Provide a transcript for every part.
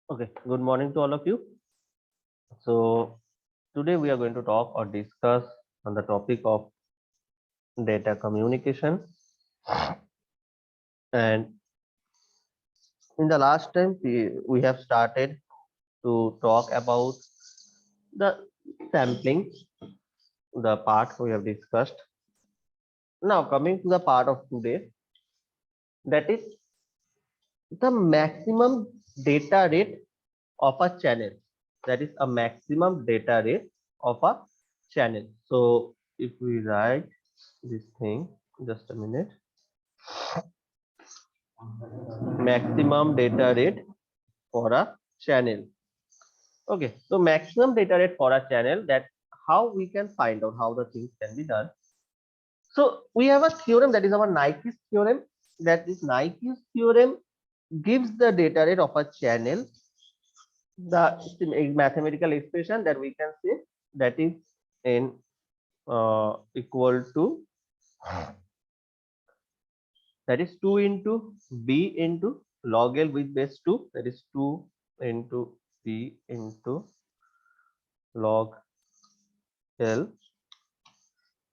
Okay, good morning to all of you. So, today we are going to talk or discuss on the topic of data communication. And in the last time, we have started to talk about the sampling, the part we have discussed. Now, coming to the part of today, that is the maximum data rate of a channel. That is a maximum data rate of a channel. So, if we write this thing, just a minute. Maximum data rate for a channel. Okay, so maximum data rate for a channel, that how we can find out how the things can be done. So we have a theorem, that is our Nike's theorem. That is Nike's theorem gives the data rate of a channel, the mathematical expression that we can say, that is n equal to, that is 2 into b into log L with base 2, that is 2 into b into log L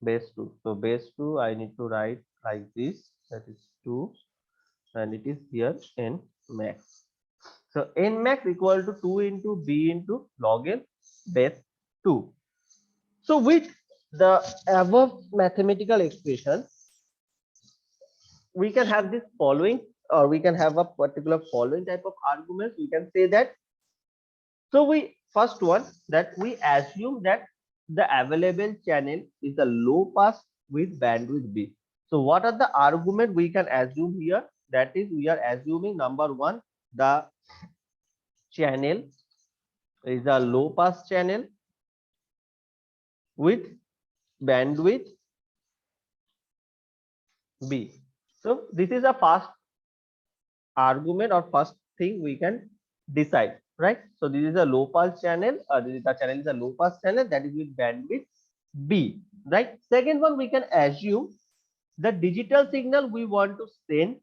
base 2. So base 2 I need to write like this, that is 2, and it is here n max. So n max equal to 2 into b into log L base 2. So with the above mathematical expression, we can have this following, or we can have a particular following type of arguments. We can say that, so we first one, that we assume that the available channel is a low pass with bandwidth B. So what are the argument we can assume here? That is, we are assuming number one, the channel is a low pass channel with bandwidth B. So this is a first argument or first thing we can decide, right? So this is a low pass channel, the channel is a low pass channel that is with bandwidth B, right? Second one, we can assume the digital signal we want to send.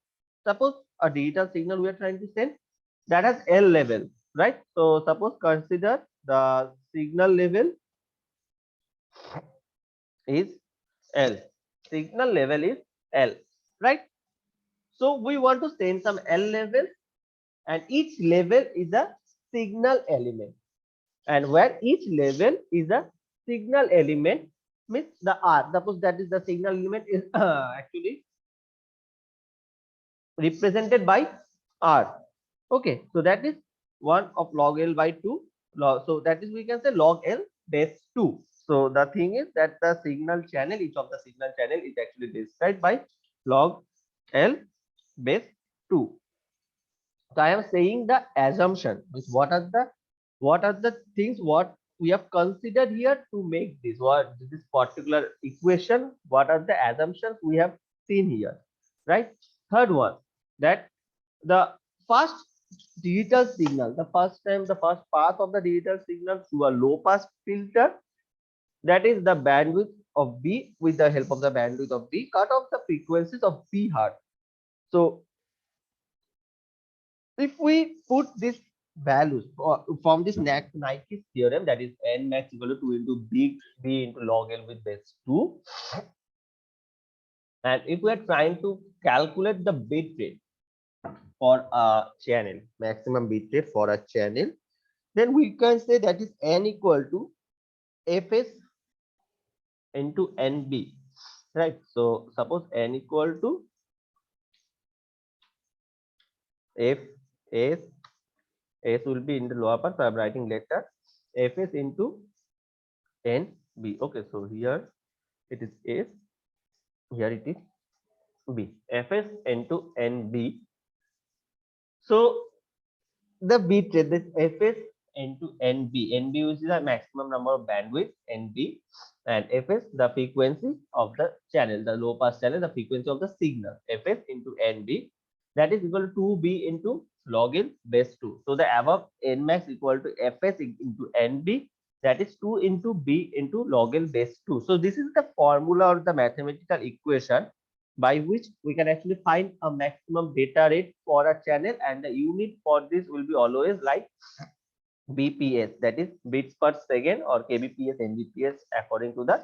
Suppose a digital signal we are trying to send, that has L level, right? So suppose consider the signal level is L, signal level is L, right? So we want to send some L level, and each level is a signal element, and where each level is a signal element means the R, suppose that is the signal element is actually represented by R. Okay, so that is 1 of log L by 2 log, so that is, we can say, log L base 2. So the thing is that the signal channel, each of the signal channel is actually described by log L base 2. So I am saying the assumption, means what are the things what we have considered here to make this particular equation, what are the assumptions we have seen here, right? Third one, that the first digital signal, the first path of the digital signal through a low pass filter, that is the bandwidth of B, with the help of the bandwidth of B, cut off the frequencies of B hertz. So if we put these values from this Nike's theorem, that is n max equal to 2 into b into log L with base 2, and if we are trying to calculate the bit rate for a channel, maximum bit rate for a channel, then we can say that is n equal to fs into nb, right? So suppose n equal to f s, s will be in the lower part, so I'm writing letter fs into nb. Okay, so here it is s, here it is b, fs into nb. So the bit rate, this fs into nb, which is the maximum number of bandwidth nb, and fs the frequency of the channel, the low pass channel, the frequency of the signal, fs into nb, that is equal to 2b into log L base 2. So the above n max equal to fs into nb, that is 2 into b into log L base 2. So this is the formula or the mathematical equation by which we can actually find a maximum data rate for a channel, and the unit for this will be always like BPS, that is bits per second, or kbps, mbps, according to the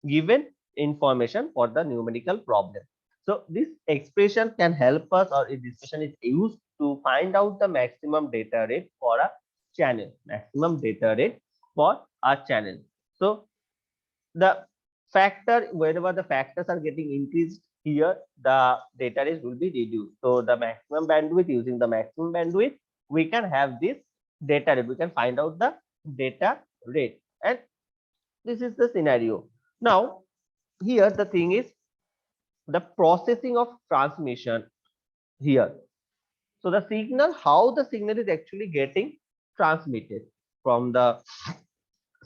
given information for the numerical problem. So this expression can help us, or this expression is used to find out the maximum data rate for a channel, maximum data rate for a channel. So the factor, wherever the factors are getting increased here, the data rate will be reduced. So the maximum bandwidth, using the maximum bandwidth, we can have this data rate, we can find out the data rate, and this is the scenario. Now here the thing is the processing of transmission here. So the signal, how the signal is actually getting transmitted from the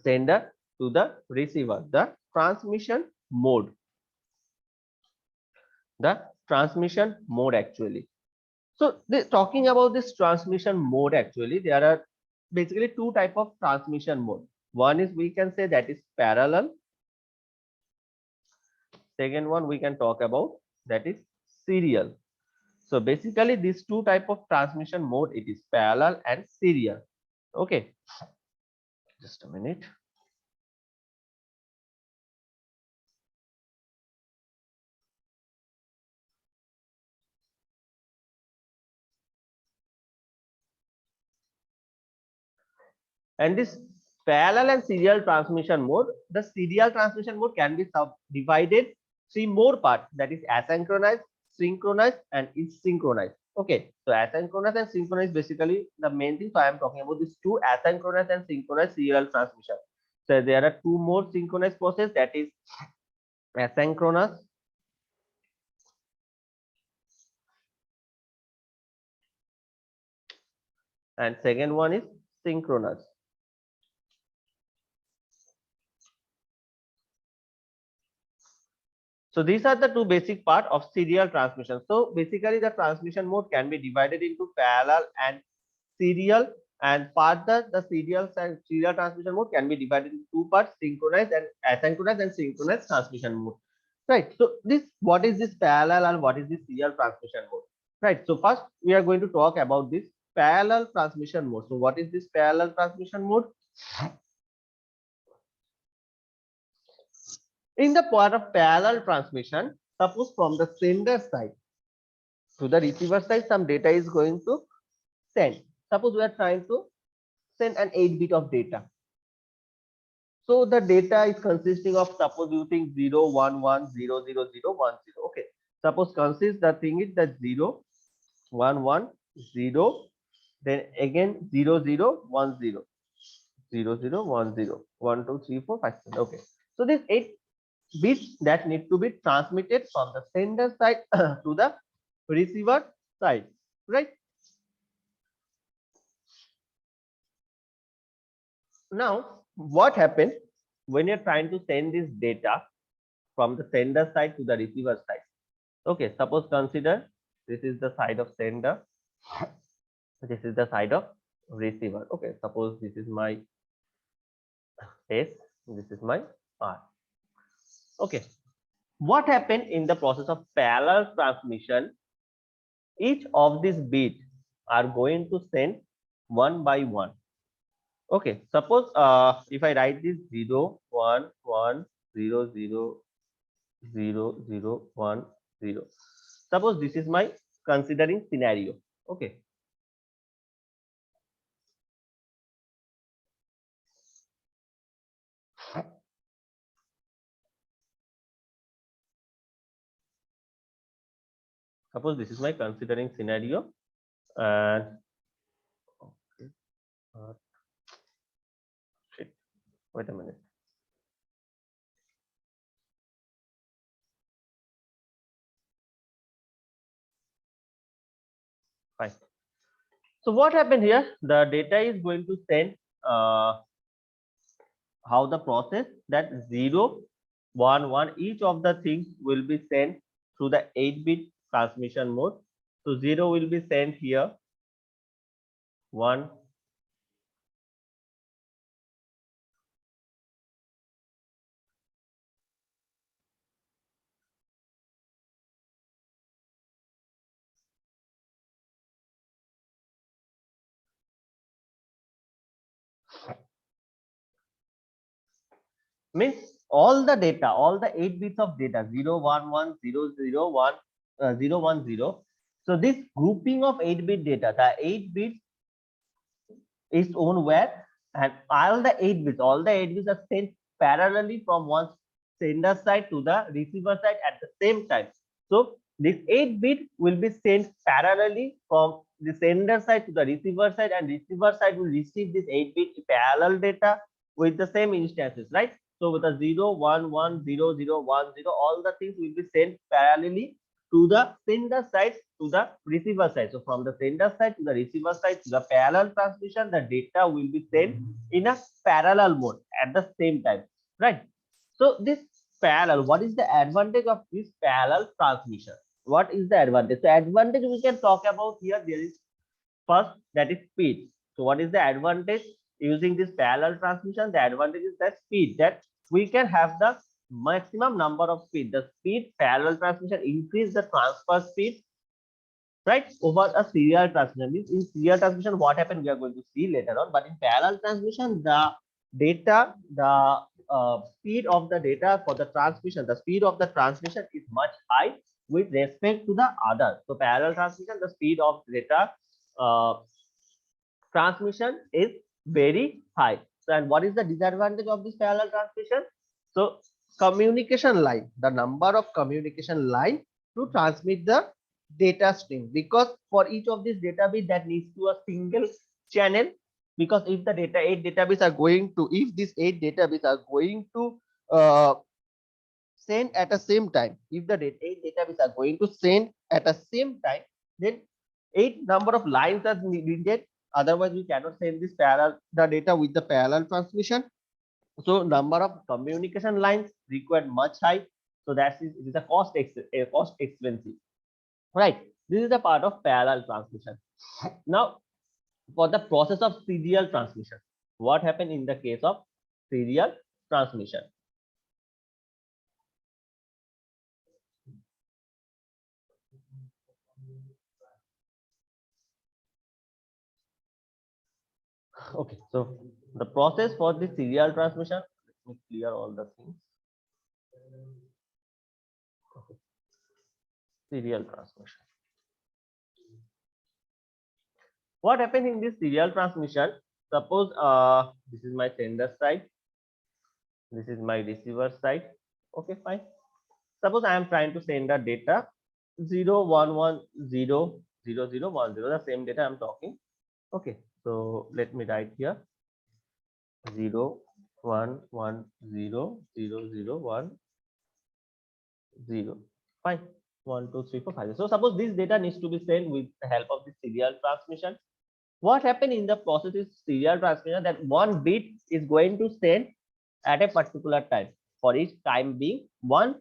sender to the receiver, the transmission mode, the transmission mode actually. So talking about this transmission mode, actually there are basically two type of transmission mode. One is, we can say, that is parallel. Second one we can talk about, that is serial. So basically these two type of transmission mode, it is parallel and serial. Okay, just a minute. And this parallel and serial transmission mode, the serial transmission mode can be subdivided three more parts, that is asynchronous, synchronous, and asynchronous. Okay, so asynchronous and synchronous, basically the main thing. So I am talking about these two, asynchronous and synchronous serial transmission. So there are two more synchronous process, that is asynchronous and second one is synchronous. So these are the two basic part of serial transmission. So basically the transmission mode can be divided into parallel and serial, and further the serial transmission mode can be divided into two parts, synchronous and asynchronous and synchronous transmission mode. Right. So this, what is this parallel and what is this serial transmission mode? Right. So first we are going to talk about this parallel transmission mode. So what is this parallel transmission mode? In the part of parallel transmission, suppose from the sender side to the receiver side, some data is going to send. Suppose we are trying to send an 8-bit of data. So the data is consisting of, suppose you think 0, 1, 1, 0, 0, 0, 1, 0. Okay. Suppose consists, the thing is that 0, 1, 1, 0, then again 0, 0, 1, 0, 0, 0, 1, 0, 1, 2, 3, 4, 5, 6. Okay. So these 8 bits that need to be transmitted from the sender side to the receiver side, right? Now what happened when you're trying to send this data from the sender side to the receiver side? Okay, suppose consider this is the side of sender, this is the side of receiver. Okay, suppose this is my S, this is my R. Okay, what happened in the process of parallel transmission? Each of these bits are going to send one by one. Okay, suppose if I write this 0, 1, 1, 0, 0, 0, 0, 1, 0. Suppose this is my considering scenario. Okay. Suppose this is my considering scenario, and okay, shit, wait a minute. Fine. So what happened here? The data is going to send how the process that 0, 1, 1, each of the things will be sent through the 8-bit transmission mode. So 0 will be sent here, 1, means all the data, all the 8 bits of data 0 1 1 0 0 1 0 1 0. So this grouping of 8-bit data, the 8 bits is own where, and all the 8 bits are sent parallelly from one sender side to the receiver side at the same time. So this 8-bit will be sent parallelly from the sender side to the receiver side, and receiver side will receive this 8-bit parallel data with the same instances, right? So with the 0 1 1 0 0 1 0, all the things will be sent parallelly to the sender side to the receiver side. So from the sender side to the receiver side to the parallel transmission, the data will be sent in a parallel mode at the same time, right? So this parallel, what is the advantage of this parallel transmission? What is the advantage? So advantage we can talk about here. There is first, that is speed. So what is the advantage using this parallel transmission? The advantage is that speed, that we can have the maximum number of speed. The speed parallel transmission increase the transfer speed, right, over a serial transmission. Means in serial transmission, what happened we are going to see later on, but in parallel transmission, the data, the speed of the data for the transmission, the speed of the transmission is much high with respect to the other. So parallel transmission, the speed of data uh, transmission is very high. So, and what is the disadvantage of this parallel transmission? So communication line, the number of communication line to transmit the data stream, because for each of these data bit that needs to a single channel, because if the data 8 database are going to, if these 8 database are going to send at the same time, if the 8 database are going to send at the same time, then 8 number of lines are needed, otherwise we cannot send this parallel the data with the parallel transmission. So number of communication lines required much high, so that is, it is a cost expensive, right? This is the part of parallel transmission. Now for the process of serial transmission, what happened in the case of serial transmission? Okay, so the process for the serial transmission, let me clear all the things. Okay. Serial transmission. What happens in this serial transmission? Suppose this is my sender side, this is my receiver side. Okay, fine. Suppose I am trying to send the data 0 1 1 0 0 0 1 0, the same data I'm talking. Okay, so let me write here 0 1 1 0 0 0 1 0. Fine. 1 2 3 4 5. So suppose this data needs to be sent with the help of the serial transmission. What happened in the process is serial transmission, that one bit is going to send at a particular time. For each time being, one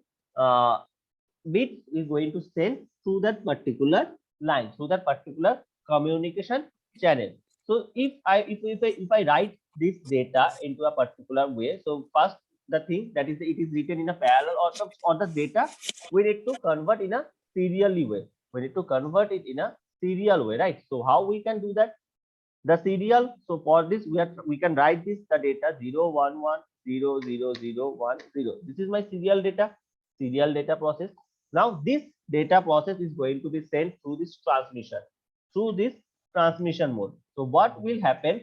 bit is going to send through that particular line, through that particular communication channel. So if I write this data into a particular way, so first the thing that is, it is written in a parallel, or the data we need to convert in a serially way. We need to convert it in a serial way, right? So how we can do that? The serial, so for this we can write this the data 0 1 1 0 0 0 1 0. This is my serial data process. Now this data process is going to be sent through this transmission mode. So what will happen?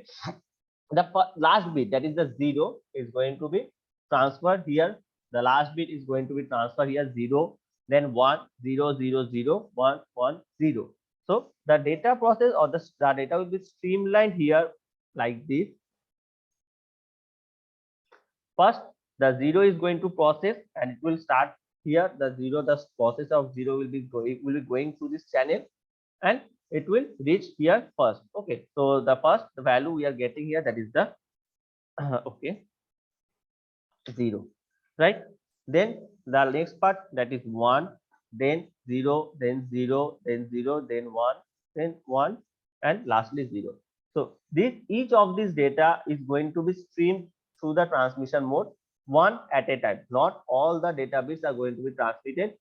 The last bit, that is the 0, is going to be transferred here. The last bit is going to be transferred here 0, then 1 0 0 0 1 1 0. So the data process, or the data will be streamlined here like this. First the 0 is going to process, and it will start here. The 0, the process of 0 will be going through this channel, and it will reach here first. Okay, so the first value we are getting here, that is the okay, 0, right? Then the next part, that is 1, then 0, then 0, then 0, then 1, then 1, and lastly 0. So this, each of these data is going to be streamed through the transmission mode one at a time. Not all the data bits are going to be transmitted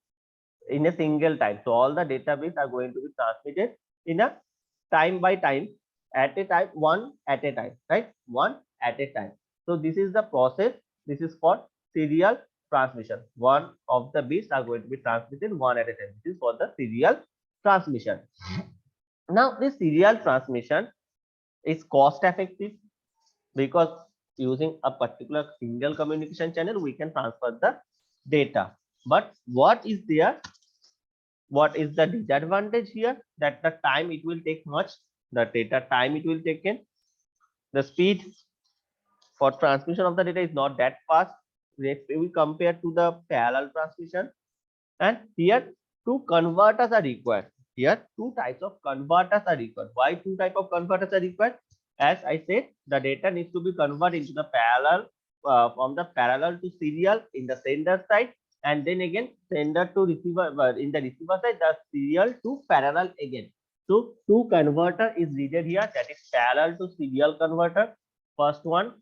in a single time. So all the data bits are going to be transmitted in a time by time, at a time, one at a time, right? One at a time. So this is the process. This is for serial transmission. One of the bits are going to be transmitted one at a time. This is for the serial transmission. Now, this serial transmission is cost effective because using a particular single communication channel, we can transfer the data. But what is there? What is the disadvantage here? That the time it will take much, the data time it will take in, the speed for transmission of the data is not that fast if we compare to the parallel transmission. And here two converters are required. Here two types of converters are required. Why two type of converters are required? As I said, the data needs to be converted into the parallel, from the parallel to serial in the sender side, and then again sender to receiver, in the receiver side, the serial to parallel again. So two converter is needed here, that is parallel to serial converter. First one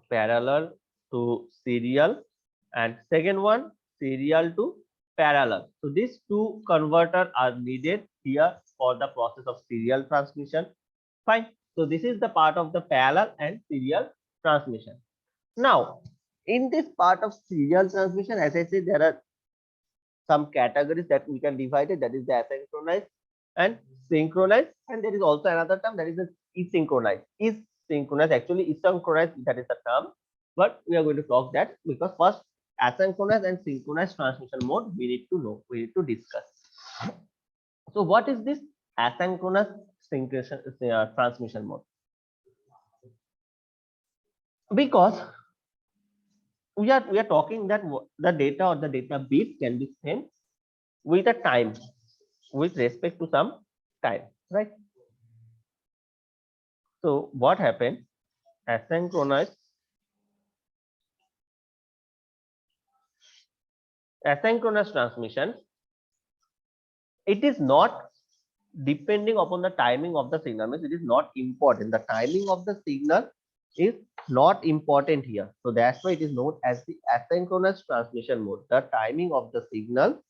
parallel to serial, and second one serial to parallel. So these two converters are needed here for the process of serial transmission. Fine. So this is the part of the parallel and serial transmission. Now, in this part of serial transmission, as I said, there are some categories that we can divide it. That is the asynchronous and synchronous, and there is also another term that is the asynchronous. Is synchronous actually asynchronous? That is the term, but we are going to talk that because first asynchronous and synchronous transmission mode we need to know. We need to discuss. So, what is this asynchronous synchronous transmission mode? Because we are talking that the data or the data bit can be sent with a time, with respect to some time, right? So what happened? Asynchronous transmission, it is not depending upon the timing of the signal. Means it is not important. The timing of the signal is not important here. So that's why it is known as the asynchronous transmission mode. The timing of the signal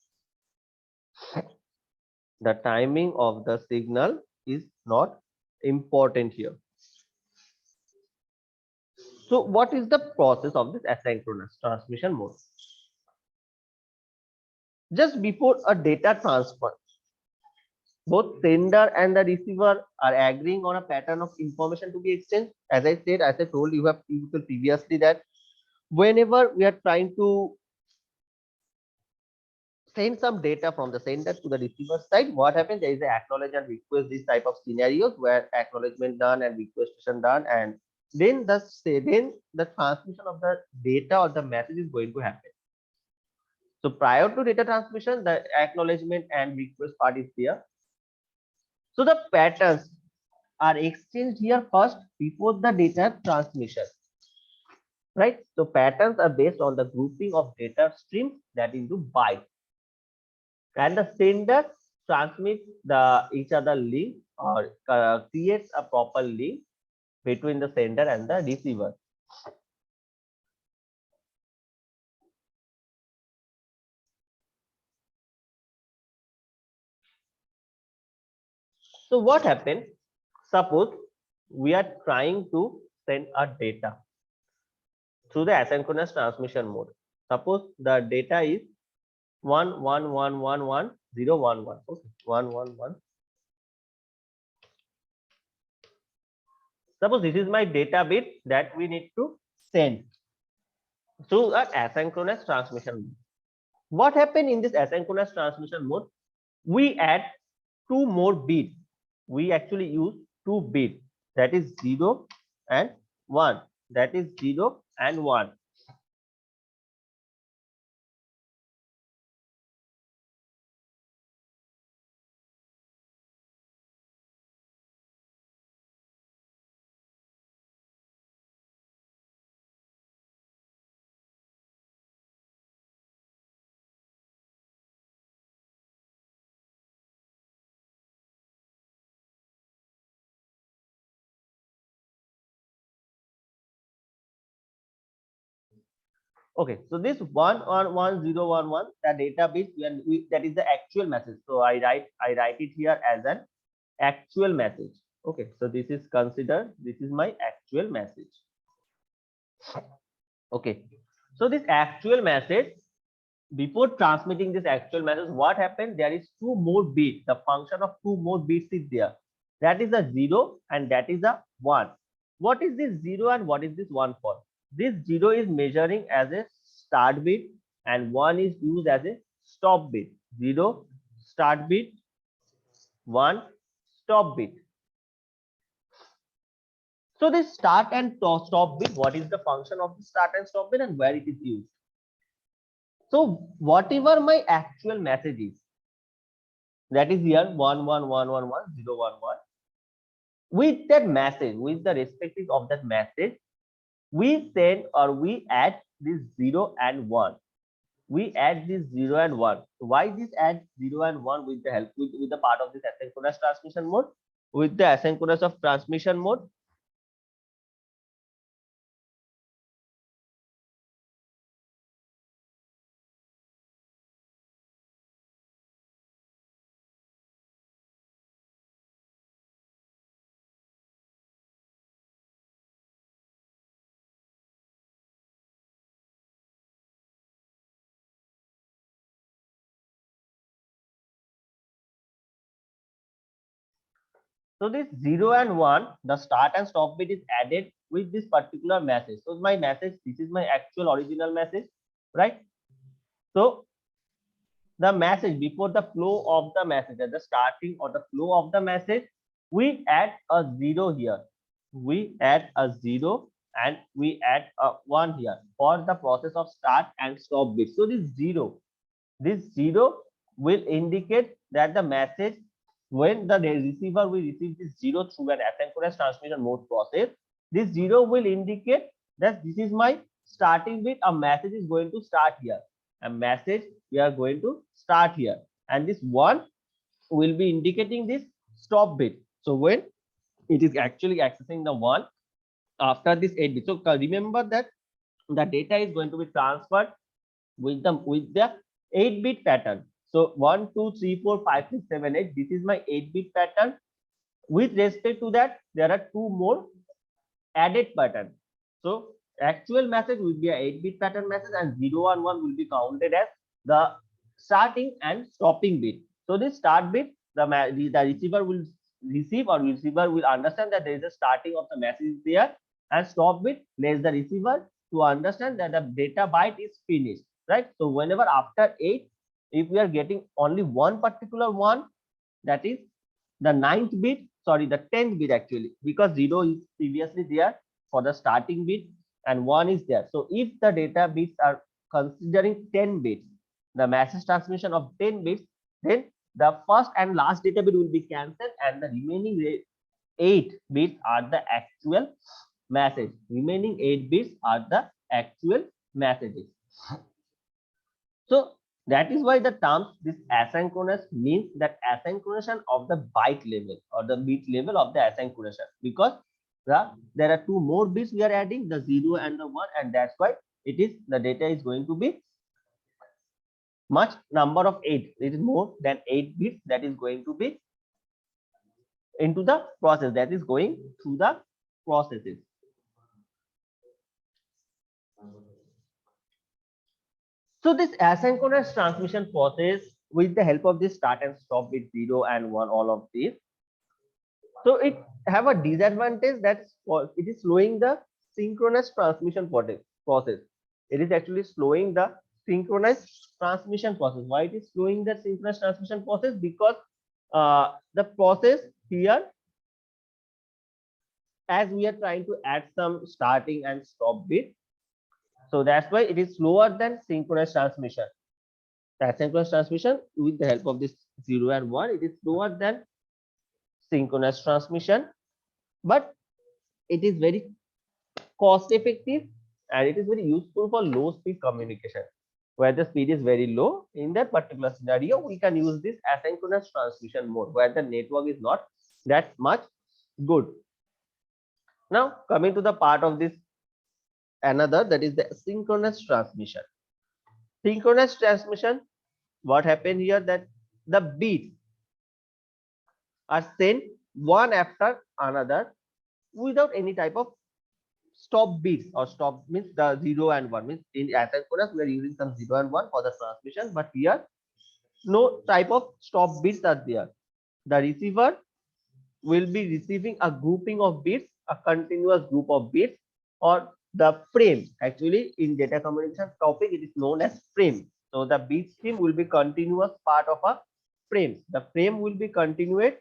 is not important here. So what is the process of this asynchronous transmission mode? Just before a data transfer, both sender and the receiver are agreeing on a pattern of information to be exchanged. As I said, as I told you have people previously, that whenever we are trying to send some data from the sender to the receiver side, what happens? There is an acknowledge and request, this type of scenarios where acknowledgement done and requestation done, and then the transmission of the data or the message is going to happen. So prior to data transmission, the acknowledgement and request part is there. So the patterns are exchanged here first before the data transmission, right? So patterns are based on the grouping of data streams that into bytes, and the sender transmits the each other link or creates a proper link between the sender and the receiver. So what happened? Suppose we are trying to send a data through the asynchronous transmission mode. Suppose the data is 11111 okay, 111. Suppose this is my data bit that we need to send through an asynchronous transmission mode. What happened in this asynchronous transmission mode? We add two more bits. We actually use two bits, that is 0 and 1. That is 0 and 1. Okay, so this 1110111, the data bit, that is the actual message. So I write it here as an actual message. Okay, so this is considered, this is my actual message. Okay, So this actual message, before transmitting this actual message, what happened? There is two more bits. The function of two more bits is there. That is a 0 and that is a 1. What is this 0 and what is this 1 for? This 0 is measuring as a start bit and 1 is used as a stop bit. 0 start bit, 1 stop bit. So this start and stop bit, what is the function of the start and stop bit and where it is used? So whatever my actual message is, that is here 11111011, with that message, with the respective of that message, we send or we add this 0 and 1. We add this 0 and 1. Why this add 0 and 1 with the help with the part of this asynchronous transmission mode? With the asynchronous of transmission mode, so this 0 and 1, the start and stop bit is added with this particular message. So my message, this is my actual original message, right? So the message, before the flow of the message, at the starting or the flow of the message, we add a 0 here. We add a 0 and we add a 1 here for the process of start and stop bit. So this 0 will indicate that the message, when the receiver will receive this 0 through an asynchronous transmission mode process, this 0 will indicate that this is my starting bit. A message is going to start here. A message we are going to start here, and this 1 will be indicating this stop bit. So when it is actually accessing the 1 after this 8 bit, so remember that the data is going to be transferred with the 8-bit pattern. So 1 2 3 4 5 6 7 8, this is my 8-bit pattern. With respect to that, there are two more added pattern. So actual message will be a 8-bit pattern message, and 0 and 1 will be counted as the starting and stopping bit. So this start bit, the receiver will receive, or receiver will understand that there is a starting of the message there, and stop bit lets the receiver to understand that the data byte is finished, right? So whenever after 8, if we are getting only one particular one, that is the 9th bit, sorry, the 10th bit actually, because 0 is previously there for the starting bit and 1 is there. So if the data bits are considering 10 bits, the message transmission of 10 bits, then the first and last data bit will be cancelled and the remaining 8 bits are the actual message. Remaining 8 bits are the actual messages. So that is why the term this asynchronous means that asynchronization of the byte level or the bit level of the asynchronization, because there are two more bits we are adding, the 0 and the 1, and that's why it is the data is going to be much number of 8. It is more than 8 bits that is going to be into the process, that is going through the processes. So this asynchronous transmission process, with the help of this start and stop bit 0 and 1, all of these, so it have a disadvantage that it is slowing the synchronous transmission process. It is actually slowing the synchronous transmission process. Why it is slowing the synchronous transmission process? Because the process here, as we are trying to add some starting and stop bit, so that's why it is slower than synchronous transmission. The asynchronous transmission, with the help of this 0 and 1, it is slower than synchronous transmission, but it is very cost effective and it is very useful for low speed communication. Where the speed is very low, in that particular scenario, we can use this asynchronous transmission mode where the network is not that much good. Now coming to the part of this another, that is the synchronous transmission. Synchronous transmission, what happened here, that the beats are sent one after another without any type of stop bits, or stop means the 0 and 1, means in asynchronous we are using some 0 and 1 for the transmission, but here no type of stop bits are there. The receiver will be receiving a grouping of bits, a continuous group of bits, or the frame. Actually, in data communication topic, it is known as frame. So the bit stream will be continuous part of a frame. The frame will be continuing,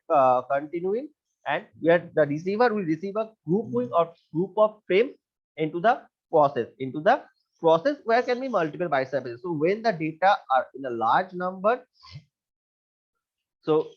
and where the receiver will receive a grouping or group of frames into the process. Into the process where can be multiple bytes. So when the data are in a large number, so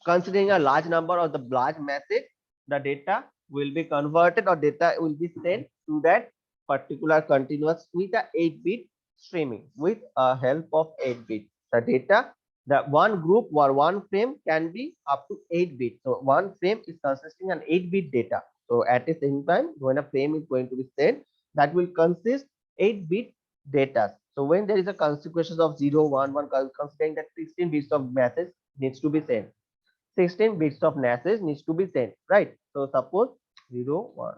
considering a large number of the large message, the data will be converted or data will be sent to that particular continuous with a 8-bit streaming with a help of 8-bit. The data, the one group or one frame can be up to 8 bits. So one frame is consisting an 8-bit data. So at the same time, when a frame is going to be sent, that will consist 8-bit data. So when there is a consequences of 0, 1, 1, considering that 16 bits of message needs to be sent. 16 bits of message needs to be sent, right? So suppose 0, 1.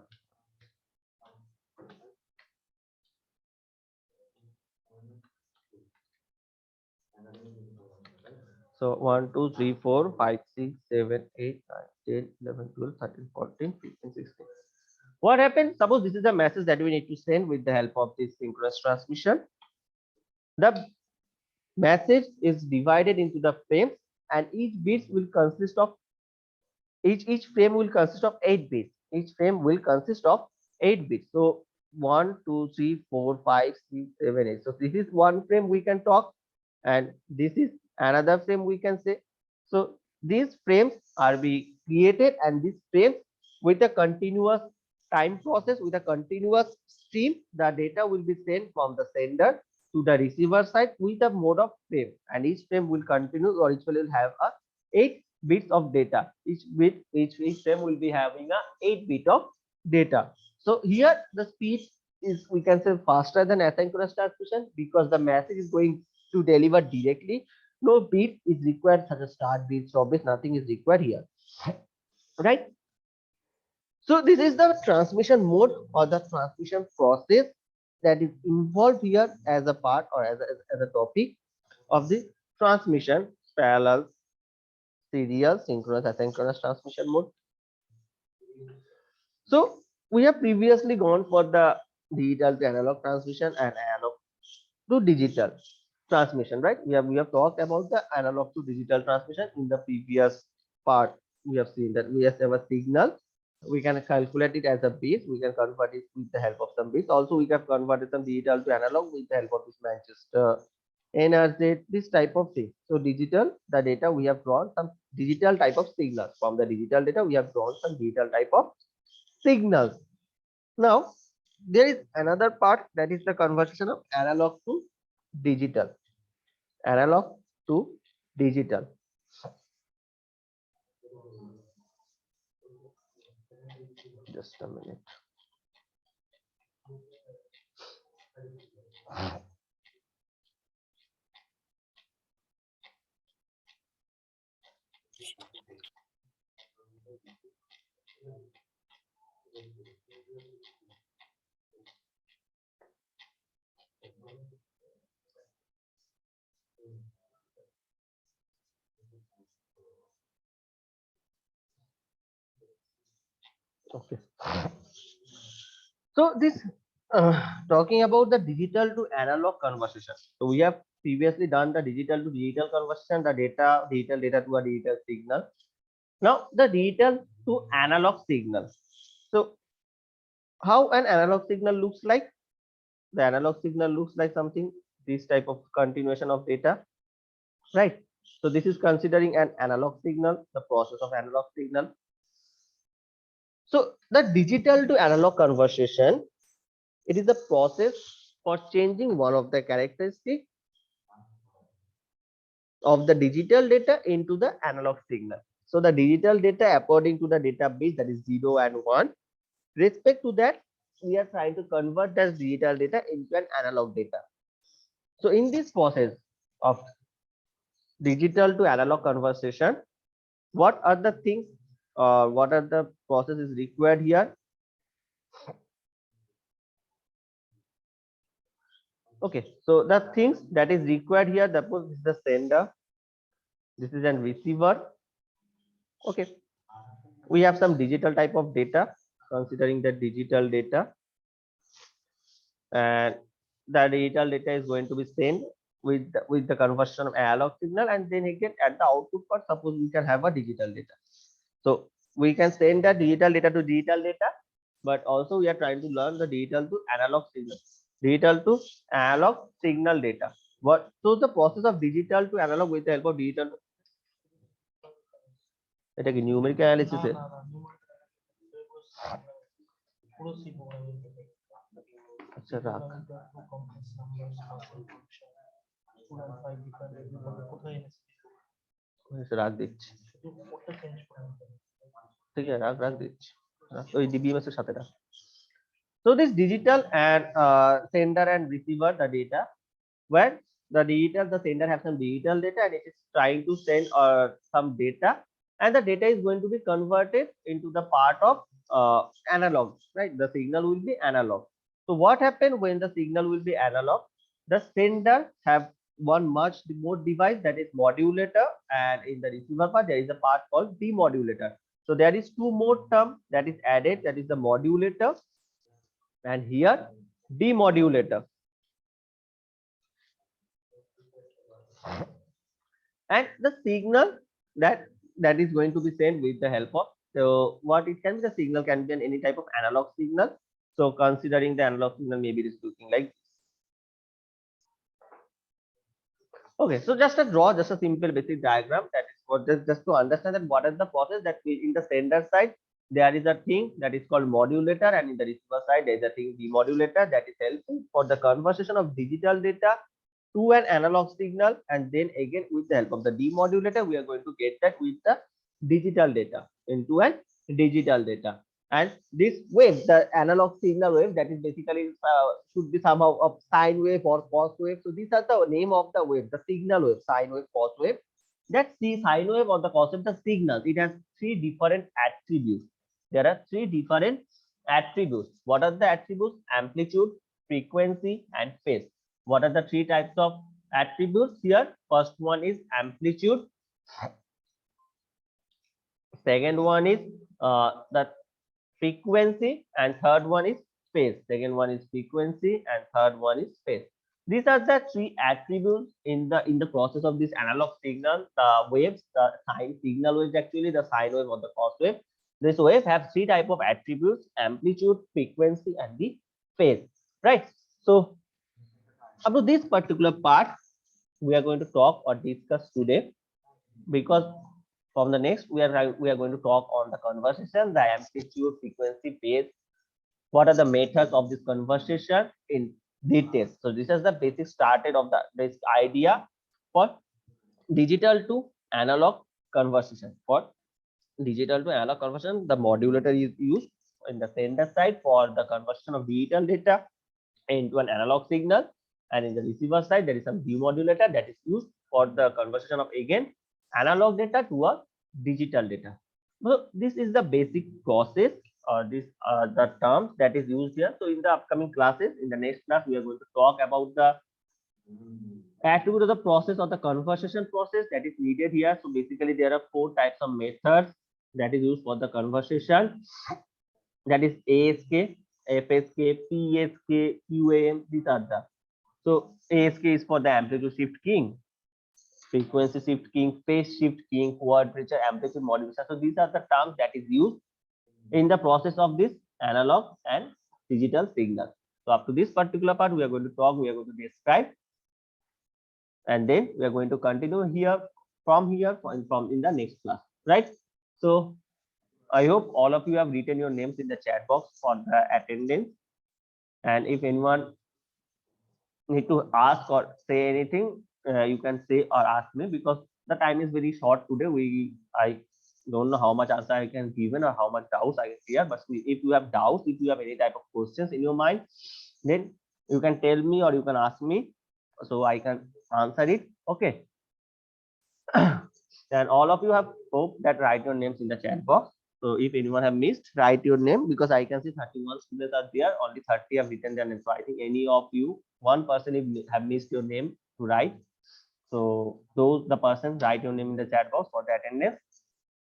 So 1, 2, 3, 4, 5, 6, 7, 8, 9, 10, 11, 12, 13, 14, 15, 16. What happens? Suppose this is a message that we need to send with the help of this synchronous transmission. The message is divided into the frames, and each bit will consist of each frame will consist of 8 bits. Each frame will consist of 8 bits. So 1, 2, 3, 4, 5, 6, 7, 8. So this is one frame we can talk, and this is another frame we can say. So these frames are be created, and these frames with a continuous time process, with a continuous stream, the data will be sent from the sender to the receiver side with a mode of frame, and each frame will continue, or each will have a 8 bits of data. Each frame will be having a 8-bit of data. So here the speed is, we can say, faster than asynchronous transmission, because the message is going to deliver directly. No bit is required, such as start bit, stop bit, nothing is required here, right? So this is the transmission mode or the transmission process that is involved here as a part or as a topic of the transmission: parallel, serial, synchronous, asynchronous transmission mode. So we have previously gone for the digital to analog transmission and analog to digital transmission, right? We have talked about the analog to digital transmission in the previous part. We have seen that we have a signal. We can calculate it as a bit. We can convert it with the help of some bits. Also, we have converted some digital to analog with the help of this Manchester NRZ, this type of thing. So digital, the data we have drawn some digital type of signals. From the digital data, we have drawn some digital type of signals. Now, there is another part, that is the conversion of analog to digital. Analog to digital. Just a minute. Okay. So this talking about the digital to analog conversion. So we have previously done the digital to digital conversion, the digital data to a digital signal. Now the digital to analog signal. So how an analog signal looks like? The analog signal looks like something, this type of continuation of data, right? So this is considering an analog signal, the process of analog signal. So the digital to analog conversion, it is the process for changing one of the characteristics of the digital data into the analog signal. So the digital data according to the database, that is 0 and 1, respect to that we are trying to convert that digital data into an analog data. So in this process of digital to analog conversion, what are the things, what are the processes required here? Okay, so the things that is required here, suppose this is the sender, this is a receiver. Okay, we have some digital type of data, considering the digital data, and the digital data is going to be sent with the conversion of analog signal, and then again at the output part, suppose we can have a digital data. So we can send the digital data to digital data, but also we are trying to learn the digital to analog signal, digital to analog signal data. What, so the process of digital to analog with the help of digital, এটা কি numeric analysis है? अच्छा রাখ, রাখ দিচ্ছি, ঠিক আছে রাখ দিচ্ছি, ওই ডিবিএমএস এর সাথে রাখ। So this digital and sender and receiver the data, where the digital, the sender has some digital data and it is trying to send some data, and the data is going to be converted into the part of analog, right? The signal will be analog. So what happened when the signal will be analog? The sender have one much more device, that is modulator, and in the receiver part there is a part called demodulator. So there is two more term that is added, that is the modulator and here demodulator. And the signal that is going to be sent with the help of, so what it can be, the signal can be any type of analog signal. So considering the analog signal, maybe it is looking like, okay, so just a simple basic diagram, that is for just to understand that what is the process, that we, in the sender side there is a thing that is called modulator, and in the receiver side there is a thing demodulator, that is helping for the conversion of digital data to an analog signal, and then again with the help of the demodulator we are going to get that with the digital data into an digital data. And this wave, the analog signal wave, that is basically should be somehow of sine wave or cos wave. So these are the name of the wave, the signal wave, sine wave, cos wave. That see sine wave or the cos wave, the signals, it has three different attributes. There are three different attributes. What are the attributes? Amplitude, frequency, and phase. What are the three types of attributes here? First one is amplitude, second one is the frequency, and third one is phase. Second one is frequency and third one is phase. These are the three attributes in the process of this analog signal, the waves, the sine signal waves, actually the sine wave or the cos wave. This wave have three type of attributes: amplitude, frequency, and the phase, right? So up to this particular part we are going to talk or discuss today, because from the next we are going to talk on the conversation, the amplitude, frequency, phase, what are the methods of this conversation in details. So this is the basic started of this idea for digital to analog conversation. For digital to analog conversion, the modulator is used in the sender side for the conversion of digital data into an analog signal, and in the receiver side there is some demodulator that is used for the conversion of again analog data to a digital data. So this is the basic process, or this the terms that is used here. So in the upcoming classes, in the next class, we are going to talk about the attribute of the process or the conversation process that is needed here. So basically there are four types of methods that is used for the conversation, that is ASK, FSK, PSK, QAM. These are the, so ASK is for the amplitude shift keying, frequency shift keying, phase shift keying, quadrature, amplitude modulation. So these are the terms that is used in the process of this analog and digital signal. So up to this particular part, we are going to talk, we are going to describe, and then we are going to continue here from in the next class, right? So I hope all of you have written your names in the chat box for the attendance, and if anyone need to ask or say anything, you can say or ask me, because the time is very short today. I don't know how much answer I can given or how much doubts I can clear, but if you have doubts, if you have any type of questions in your mind, then you can tell me or you can ask me, so I can answer it. Okay. And all of you have hope that write your names in the chat box. So if anyone have missed, write your name, because I can see 31 students are there, only 30 have written their name. So I think any of you, one person if have missed your name to write. So those the person write your name in the chat box for the attendance.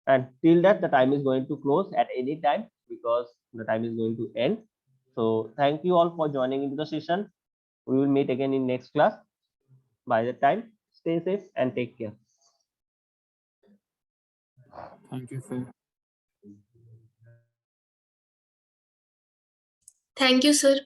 And till that the time is going to close at any time, because the time is going to end. So thank you all for joining into the session. We will meet again in next class. By the time, stay safe and take care. Thank you, sir. Thank you, sir.